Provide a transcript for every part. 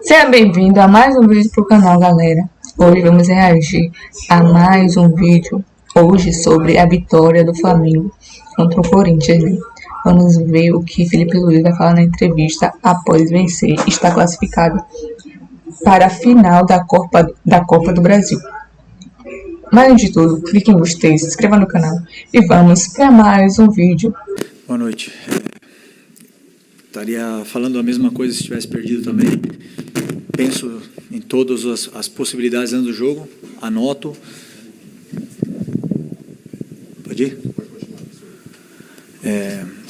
Seja bem-vindo a mais um vídeo pro canal, galera. Hoje vamos reagir a mais um vídeo, hoje sobre a vitória do Flamengo contra o Corinthians, né? Vamos ver o que Felipe Luiz vai falar na entrevista após vencer e estar classificado para a final da Copa do Brasil. Mas antes de tudo, clique em gostei, se inscreva no canal e vamos para mais um vídeo. Boa noite. Estaria falando a mesma coisa se tivesse perdido também. Penso em todas as possibilidades dentro do jogo, anoto. Pode ir?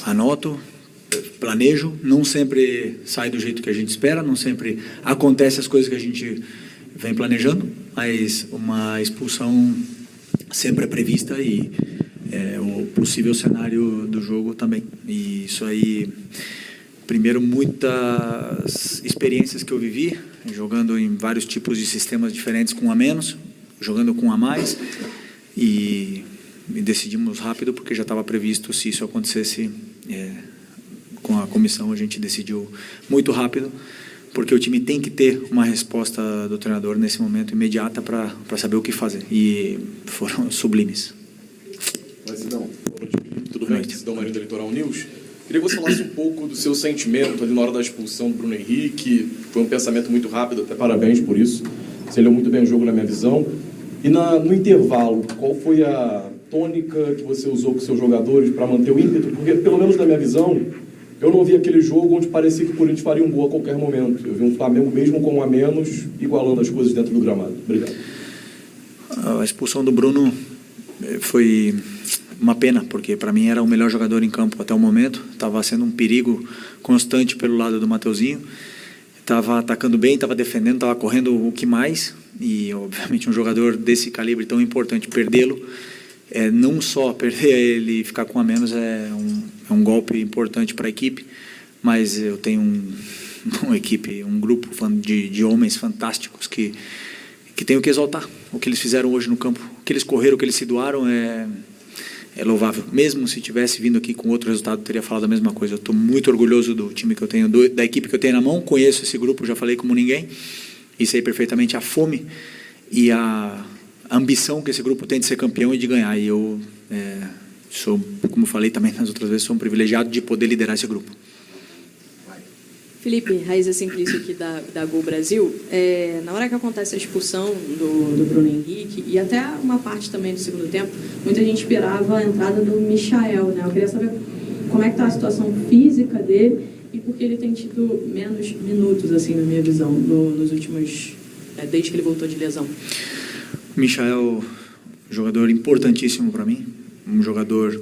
Anoto, planejo, não sempre sai do jeito que a gente espera, não sempre acontece as coisas que a gente vem planejando, mas uma expulsão sempre é prevista e o possível cenário do jogo também. E isso aí, primeiro, muitas experiências que eu vivi, jogando em vários tipos de sistemas diferentes com um a menos, jogando com um a mais, e decidimos rápido porque já estava previsto se isso acontecesse com a comissão. A gente decidiu muito rápido, porque o time tem que ter uma resposta do treinador nesse momento imediata para saber o que fazer, e foram sublimes. Mas não, tudo bem? Sidão Marinho da Litoral News. Queria que você falasse um pouco do seu sentimento ali na hora da expulsão do Bruno Henrique. Foi um pensamento muito rápido, até parabéns por isso. Você leu muito bem o jogo na minha visão. E no intervalo, qual foi a tônica que você usou com seus jogadores para manter o ímpeto? Porque, pelo menos na minha visão, eu não vi aquele jogo onde parecia que o Corinthians faria um gol a qualquer momento. Eu vi um Flamengo, mesmo com um a menos, igualando as coisas dentro do gramado. Obrigado. A expulsão do Bruno foi uma pena, porque para mim era o melhor jogador em campo até o momento. Estava sendo um perigo constante pelo lado do Mateuzinho. Estava atacando bem, estava defendendo, estava correndo o que mais. E, obviamente, um jogador desse calibre tão importante, perdê-lo, não só perder ele e ficar com a menos, é um golpe importante para a equipe. Mas eu tenho uma equipe, um grupo de homens fantásticos que tenho que exaltar. O que eles fizeram hoje no campo, o que eles correram, o que eles se doaram é louvável. Mesmo se tivesse vindo aqui com outro resultado, teria falado a mesma coisa. Eu estou muito orgulhoso do time que eu tenho, da equipe que eu tenho na mão. Conheço esse grupo, já falei como ninguém, e sei perfeitamente a fome e a ambição que esse grupo tem de ser campeão e de ganhar. E eu sou, como falei também nas outras vezes, sou um privilegiado de poder liderar esse grupo. Felipe, Raíza Simplício aqui da Gol Brasil. Na hora que acontece a expulsão do Bruno Henrique, e até uma parte também do segundo tempo, muita gente esperava a entrada do Michael, né? Eu queria saber como é que está a situação física dele e por que ele tem tido menos minutos, assim, na minha visão, nos últimos, desde que ele voltou de lesão. Michael, jogador importantíssimo para mim, um jogador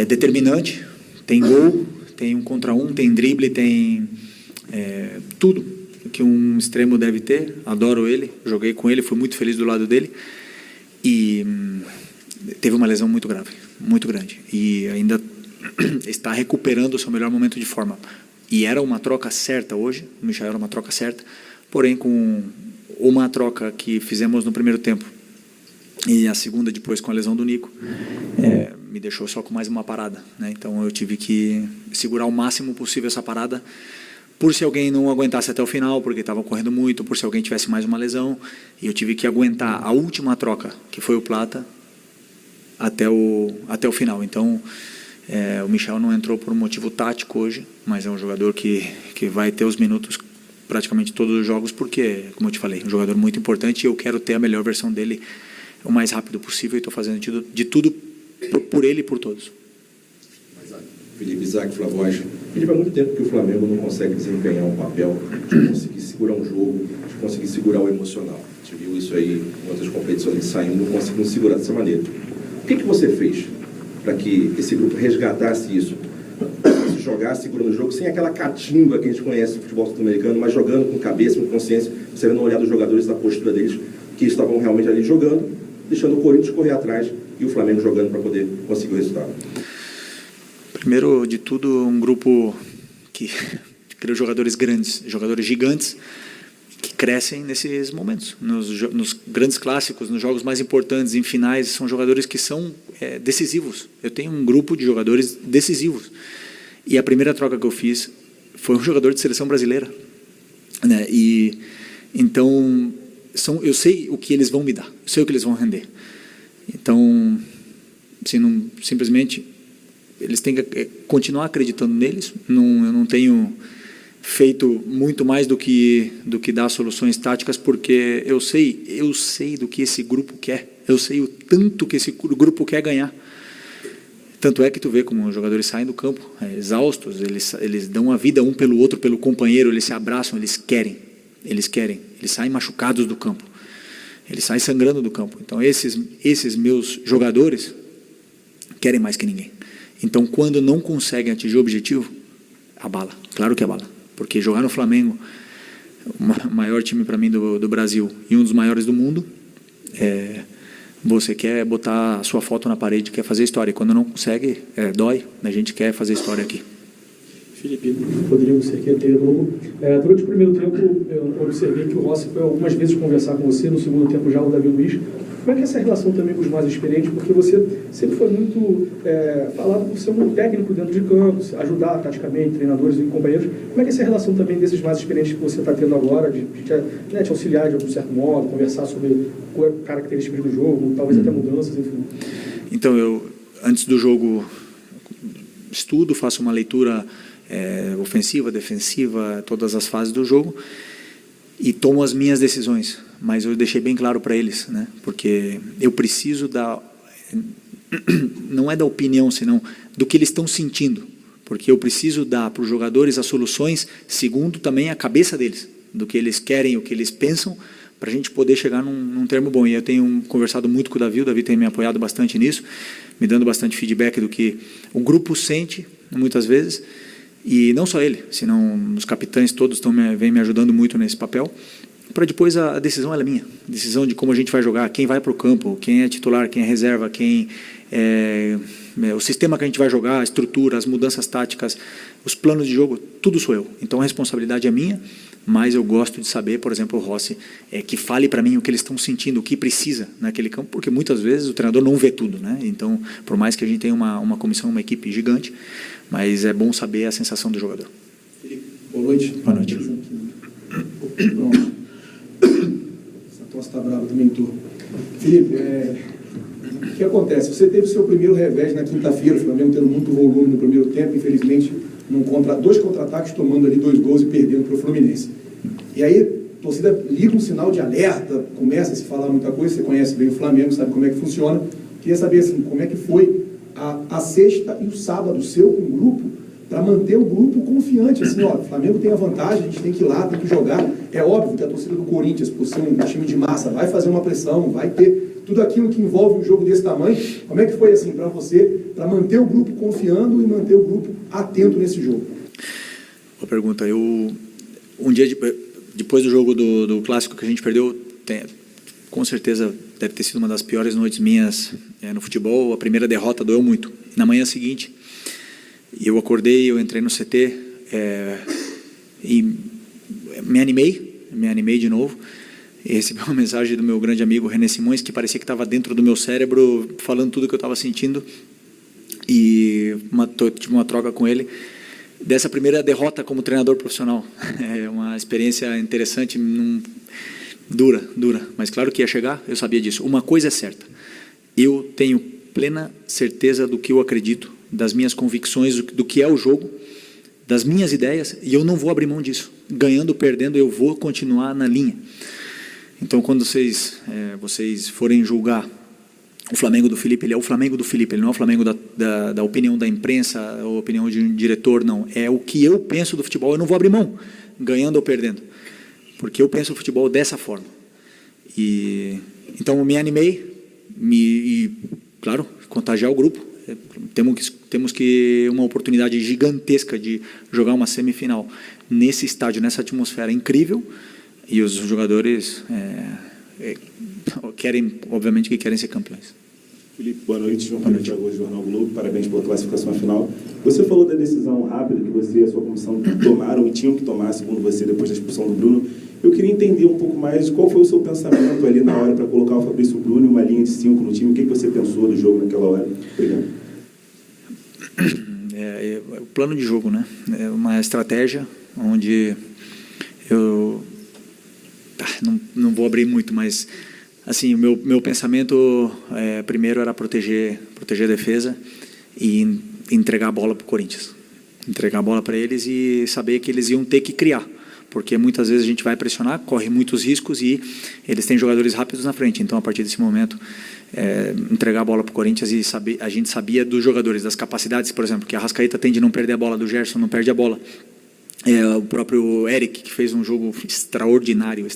determinante, tem gol, tem um contra um, tem drible, tem tudo que um extremo deve ter. Adoro ele, joguei com ele, fui muito feliz do lado dele, e teve uma lesão muito grave, muito grande, e ainda está recuperando o seu melhor momento de forma. E era uma troca certa hoje, o Michael era uma troca certa, porém com uma troca que fizemos no primeiro tempo e a segunda depois com a lesão do Nico, me deixou só com mais uma parada, né? Então eu tive que segurar o máximo possível essa parada, por se alguém não aguentasse até o final, porque estava correndo muito, por se alguém tivesse mais uma lesão, e eu tive que aguentar a última troca, que foi o Plata, até o final. Então o Michel não entrou por um motivo tático hoje, mas é um jogador que vai ter os minutos praticamente todos os jogos, porque, como eu te falei, um jogador muito importante, e eu quero ter a melhor versão dele o mais rápido possível, e estou fazendo de tudo por ele e por todos. Felipe, Isaac, Flavoz. Felipe, há muito tempo que o Flamengo não consegue desempenhar um papel de conseguir segurar um jogo, de conseguir segurar o emocional. A gente viu isso aí em outras competições saindo, não conseguindo segurar dessa maneira. O que você fez para que esse grupo resgatasse isso? Se jogasse segurando o jogo, sem aquela catimba que a gente conhece no futebol sul-americano, mas jogando com cabeça, com consciência, você vendo o olhar dos jogadores, da postura deles, que estavam realmente ali jogando, deixando o Corinthians correr atrás e o Flamengo jogando para poder conseguir o resultado. Primeiro de tudo, um grupo que criou jogadores grandes, jogadores gigantes, que crescem nesses momentos, nos grandes clássicos, nos jogos mais importantes, em finais. São jogadores que são decisivos. Eu tenho um grupo de jogadores decisivos. E a primeira troca que eu fiz foi um jogador de seleção brasileira. né? E então eu sei o que eles vão me dar, eu sei o que eles vão render. Então, assim, simplesmente eles têm que continuar acreditando neles. Eu não tenho feito muito mais do que dar soluções táticas, porque eu sei do que esse grupo quer, eu sei o tanto que esse grupo quer ganhar. Tanto é que tu vê como os jogadores saem do campo exaustos, eles dão a vida um pelo outro, pelo companheiro, eles se abraçam, eles querem, eles saem machucados do campo, eles saem sangrando do campo. Então esses meus jogadores querem mais que ninguém. Então quando não conseguem atingir o objetivo, abala, claro que abala, porque jogar no Flamengo, o maior time para mim do Brasil e um dos maiores do mundo, você quer botar a sua foto na parede, quer fazer história, e quando não consegue, dói, a gente quer fazer história aqui. Felipe, Rodrigo, você quer ter novo. Durante o primeiro tempo, eu observei que o Rossi foi algumas vezes conversar com você, no segundo tempo já o Davi Luiz. Como é que é essa relação também com os mais experientes? Porque você sempre foi muito falado por ser um técnico dentro de campo, ajudar taticamente treinadores e companheiros. Como é que é essa relação também desses mais experientes que você está tendo agora, de te auxiliar de algum certo modo, conversar sobre características do jogo, talvez até mudanças, enfim? Então, eu, antes do jogo, estudo, faço uma leitura ofensiva, defensiva, todas as fases do jogo, e tomo as minhas decisões, mas eu deixei bem claro para eles, né? Porque eu preciso não é da opinião, senão do que eles estão sentindo, porque eu preciso dar para os jogadores as soluções segundo também a cabeça deles, do que eles querem, o que eles pensam, para a gente poder chegar num termo bom. E eu tenho conversado muito com o Davi tem me apoiado bastante nisso, me dando bastante feedback do que o grupo sente, muitas vezes. E não só ele, senão os capitães todos vêm me ajudando muito nesse papel, para depois a decisão ela é minha, a decisão de como a gente vai jogar, quem vai para o campo, quem é titular, quem é reserva, o sistema que a gente vai jogar, a estrutura, as mudanças táticas, os planos de jogo, tudo sou eu. Então a responsabilidade é minha, mas eu gosto de saber, por exemplo, o Rossi, que fale para mim o que eles estão sentindo, o que precisa naquele campo, porque muitas vezes o treinador não vê tudo, né? Então, por mais que a gente tenha uma comissão, uma equipe gigante, mas é bom saber a sensação do jogador. Felipe, boa noite. Boa noite. Essa tosse está brava também, turma. Felipe, o que acontece? Você teve o seu primeiro revés na quinta-feira, o Flamengo tendo muito volume no primeiro tempo, infelizmente, dois contra-ataques, tomando ali 2 gols e perdendo para o Fluminense. E aí, a torcida liga um sinal de alerta, começa a se falar muita coisa, você conhece bem o Flamengo, sabe como é que funciona. Queria saber, assim, como é que foi a sexta e o sábado seu com o grupo, para manter o grupo confiante, assim, ó, o Flamengo tem a vantagem, a gente tem que ir lá, tem que jogar. É óbvio que a torcida do Corinthians, por ser um time de massa, vai fazer uma pressão, vai ter tudo aquilo que envolve um jogo desse tamanho. Como é que foi, assim, para você, para manter o grupo confiando e manter o grupo atento nesse jogo? Boa pergunta. Um dia depois do jogo do Clássico que a gente perdeu, com certeza deve ter sido uma das piores noites minhas no futebol. A primeira derrota doeu muito. Na manhã seguinte, eu acordei, eu entrei no CT e me animei de novo. E recebi uma mensagem do meu grande amigo René Simões, que parecia que estava dentro do meu cérebro, falando tudo que eu estava sentindo. E tive uma troca com ele dessa primeira derrota como treinador profissional. É uma experiência interessante, dura, mas claro que ia chegar, eu sabia disso. Uma coisa é certa, eu tenho plena certeza do que eu acredito, das minhas convicções, do que é o jogo, das minhas ideias, e eu não vou abrir mão disso. Ganhando ou perdendo, eu vou continuar na linha. Então, quando vocês forem julgar o Flamengo do Felipe, ele é o Flamengo do Felipe, ele não é o Flamengo da opinião da imprensa, ou opinião de um diretor, não. É o que eu penso do futebol, eu não vou abrir mão, ganhando ou perdendo, porque eu penso o futebol dessa forma. Então, eu me animei, e, claro, contagiar o grupo. Temos que uma oportunidade gigantesca de jogar uma semifinal nesse estádio, nessa atmosfera incrível, e os jogadores obviamente que querem ser campeões. Felipe, boa noite. João Paulo Thiago, Jornal Globo. Parabéns pela classificação final. Você falou da decisão rápida que você e a sua comissão tomaram e tinham que tomar, segundo você, depois da expulsão do Bruno. Eu queria entender um pouco mais qual foi o seu pensamento ali na hora para colocar o Fabrício Bruno em uma linha de 5 no time. O que você pensou do jogo naquela hora? Obrigado. O plano de jogo, né? É uma estratégia onde não vou abrir muito, mas assim, o meu pensamento primeiro era proteger a defesa e entregar a bola para o Corinthians. Entregar a bola para eles e saber que eles iam ter que criar, porque muitas vezes a gente vai pressionar, corre muitos riscos e eles têm jogadores rápidos na frente. Então, a partir desse momento, entregar a bola para o Corinthians e a gente sabia dos jogadores, das capacidades, por exemplo, que a Arrascaeta tem de não perder a bola, do Gerson não perde a bola. O próprio Eric, que fez um jogo extraordinário,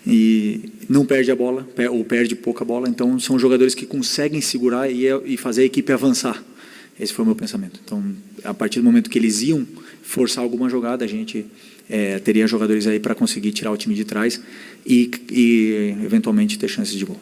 e não perde a bola, ou perde pouca bola. Então, são jogadores que conseguem segurar e fazer a equipe avançar. Esse foi o meu pensamento. Então, a partir do momento que eles iam forçar alguma jogada, a gente teria jogadores aí para conseguir tirar o time de trás e eventualmente ter chances de gol.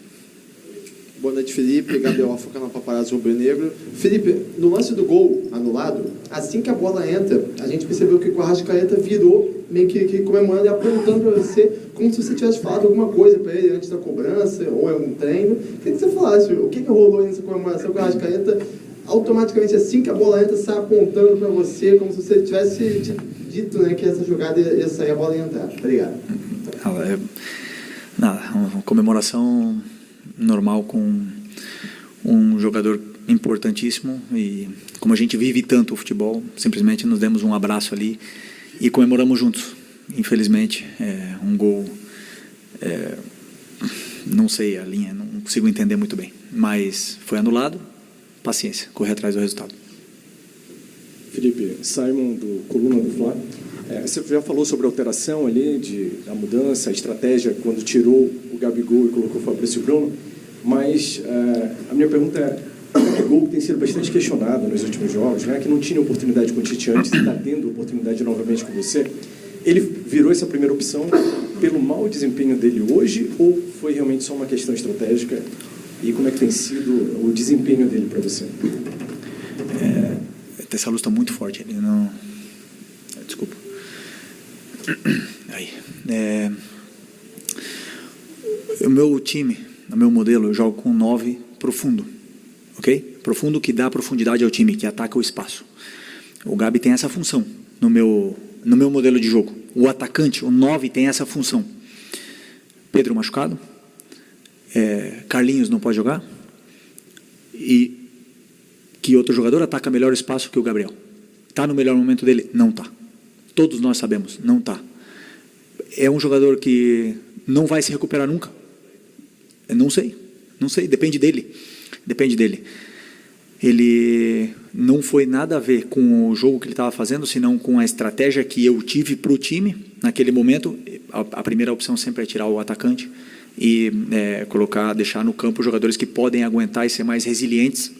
Boa noite, Felipe. Gabriel Alfa, canal Paparazzo Rubro-Negro. Felipe, no lance do gol anulado, assim que a bola entra, a gente percebeu que o Arrascaeta virou meio que comemorando e apontando para você, como se você tivesse falado alguma coisa para ele antes da cobrança ou em algum treino. Queria que você falasse o que rolou nessa comemoração com o Arrascaeta. Automaticamente, assim que a bola entra, sai apontando para você, como se você tivesse dito, né, que essa jogada ia sair, a bola ia entrar. Obrigado. Uma comemoração normal com um jogador importantíssimo, e como a gente vive tanto o futebol, simplesmente nos demos um abraço ali e comemoramos juntos. Infelizmente, um gol, não sei a linha, não consigo entender muito bem, mas foi anulado. Paciência, correr atrás do resultado. Felipe, Simon, do Coluna do Fla. Você já falou sobre a alteração ali, a mudança, a estratégia, quando tirou o Gabigol e colocou o Fabrício Bruno, mas a minha pergunta o Gabigol tem sido bastante questionado nos últimos jogos, né, que não tinha oportunidade com o Tite antes e está tendo oportunidade novamente com você. Ele virou essa primeira opção pelo mau desempenho dele hoje, ou foi realmente só uma questão estratégica? E como é que tem sido o desempenho dele para você? Essa luz está muito forte. Ele não... Desculpa. Aí. O meu time, o meu modelo, eu jogo com 9 profundo. Ok? Profundo, que dá profundidade ao time, que ataca o espaço. O Gabi tem essa função no meu modelo de jogo. O atacante, o 9, tem essa função. Pedro machucado. Carlinhos não pode jogar, e que outro jogador ataca melhor o espaço que o Gabriel? Está no melhor momento dele? Não está. Todos nós sabemos, não está. É um jogador que não vai se recuperar nunca? Não sei, depende dele. Ele não foi nada a ver com o jogo que ele estava fazendo, senão com a estratégia que eu tive para o time naquele momento. A primeira opção sempre é tirar o atacante e deixar no campo jogadores que podem aguentar e ser mais resilientes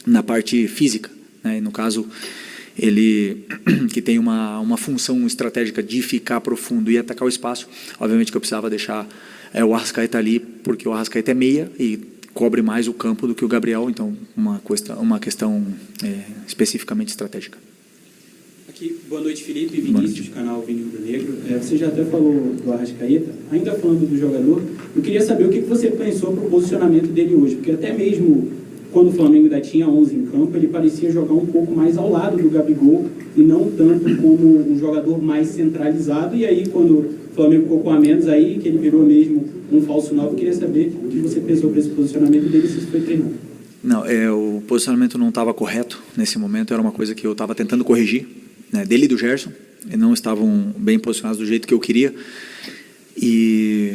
na parte física, né? E no caso, ele que tem uma função estratégica de ficar profundo e atacar o espaço, obviamente que eu precisava deixar o Arrascaeta ali, porque o Arrascaeta é meia e cobre mais o campo do que o Gabriel, então uma questão especificamente estratégica. Aqui, boa noite, Felipe, Vinícius, canal Vini Rubro Negro. Você já até falou do Arrascaeta, ainda falando do jogador, eu queria saber o que você pensou para o posicionamento dele hoje, porque até mesmo quando o Flamengo ainda tinha 11 em campo, ele parecia jogar um pouco mais ao lado do Gabigol e não tanto como um jogador mais centralizado, e aí quando o Flamengo ficou com a menos, aí que ele virou mesmo um falso 9, eu queria saber o que você pensou para esse posicionamento dele, se isso foi treinado. Não, o posicionamento não estava correto nesse momento, era uma coisa que eu estava tentando corrigir, né, dele e do Gerson, e não estavam bem posicionados do jeito que eu queria, e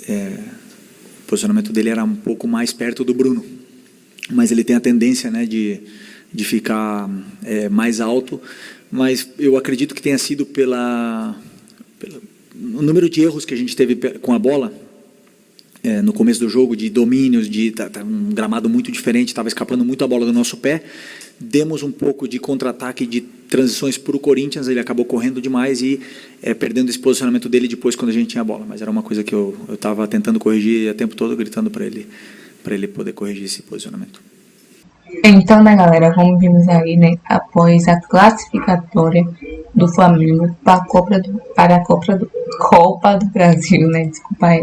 o posicionamento dele era um pouco mais perto do Bruno, mas ele tem a tendência, né, de ficar mais alto, mas eu acredito que tenha sido pelo número de erros que a gente teve com a bola no começo do jogo, de domínios, de um gramado muito diferente, estava escapando muito a bola do nosso pé, demos um pouco de contra-ataque, de transições para o Corinthians, ele acabou correndo demais e perdendo esse posicionamento dele depois quando a gente tinha a bola, mas era uma coisa que eu estava tentando corrigir o tempo todo, gritando para ele poder corrigir esse posicionamento. Então, né, galera, como vimos aí, né, após a classificatória do Flamengo para a Copa do Brasil, né, desculpa aí,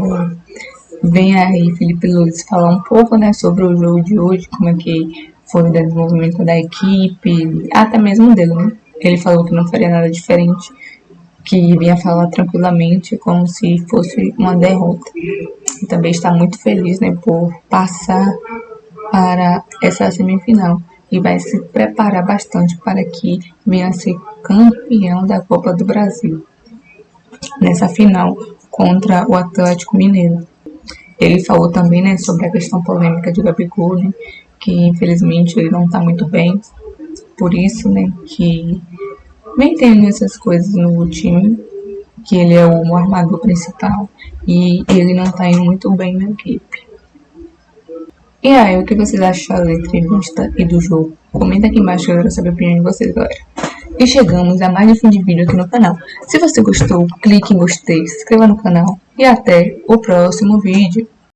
vem aí Felipe Luiz falar um pouco, né, sobre o jogo de hoje, como é que foi o desenvolvimento da equipe, até mesmo dele, né, ele falou que não faria nada diferente, que vinha falar tranquilamente como se fosse uma derrota. E também está muito feliz, né, por passar para essa semifinal e vai se preparar bastante para que venha a ser campeão da Copa do Brasil nessa final contra o Atlético Mineiro. Ele falou também, né, sobre a questão polêmica de Gabigol, né, que infelizmente ele não está muito bem, por isso, né, que vem tendo essas coisas no time, que ele é o armador principal e ele não está indo muito bem na equipe. E aí, o que vocês acharam da entrevista e do jogo? Comenta aqui embaixo que eu quero saber a opinião de vocês, galera. E chegamos a mais um fim de vídeo aqui no canal. Se você gostou, clique em gostei, se inscreva no canal e até o próximo vídeo.